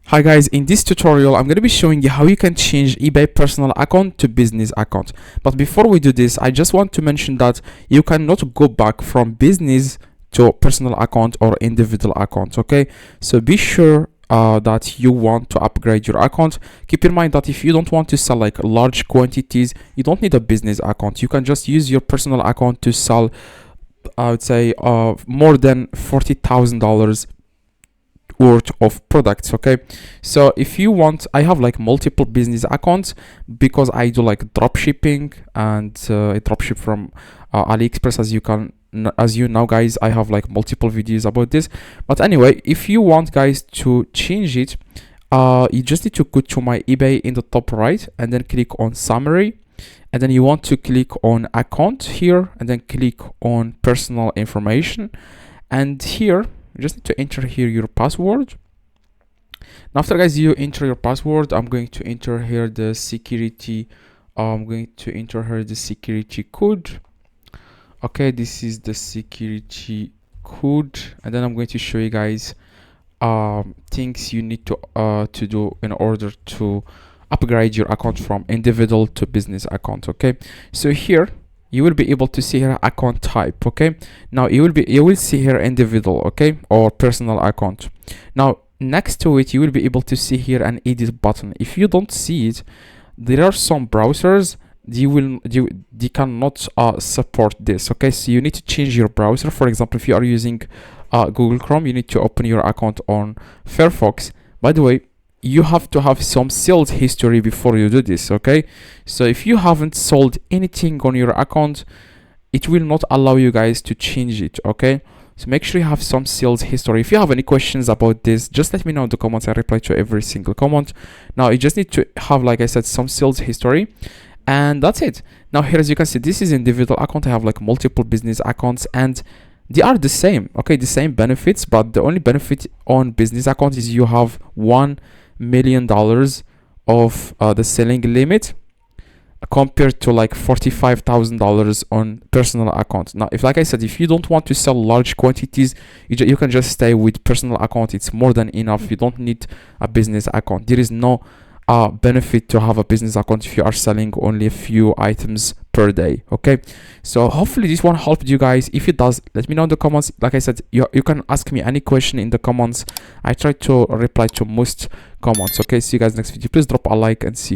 Hi guys, in this tutorial I'm going to be showing you how you can change eBay personal account to business account. But before we do this, I just want to mention that you cannot go back from business to personal account or individual account. Okay, so be sure that you want to upgrade your account. Keep in mind that if you don't want to sell like large quantities, you don't need a business account. You can just use your personal account to sell, I would say, more than $40,000 worth of products. Okay, so if you want, I have like multiple business accounts because I do like drop shipping, and I drop ship from AliExpress. As you know guys, I have like multiple videos about this. But anyway, if you want guys to change it, you just need to go to my eBay in the top right and then click on summary, and then you want to click on account here and then click on personal information, and here you just need to enter here your password. Now after guys you enter your password, I'm going to enter here the security code. Okay, this is the security code, and then I'm going to show you guys things you need to do in order to upgrade your account from individual to business account. Okay, so here you will be able to see here account type. Okay, now you will see here individual, okay, or personal account. Now next to it you will be able to see here an edit button. If you don't see it, there are some browsers they cannot support this. Okay, so you need to change your browser. For example, if you are using Google Chrome, you need to open your account on Firefox. By the way, you have to have some sales history before you do this. Okay, so if you haven't sold anything on your account, it will not allow you guys to change it. Okay, so make sure you have some sales history. If you have any questions about this, just let me know in the comments. I reply to every single comment. Now you just need to have, like I said, some sales history, and that's it. Now here, as you can see, this is individual account. I have like multiple business accounts, and they are the same. Okay, the same benefits, but the only benefit on business account is you have $1 million of the selling limit, compared to like $45,000 on personal account. Now if, like I said, if you don't want to sell large quantities, you can just stay with personal account. It's more than enough. You don't need a business account. There is no benefit to have a business account if you are selling only a few items per day. Okay, so hopefully this one helped you guys. If it does, let me know in the comments. Like I said, you can ask me any question in the comments. I try to reply to most comments. Okay, see you guys next video. Please drop a like and see you.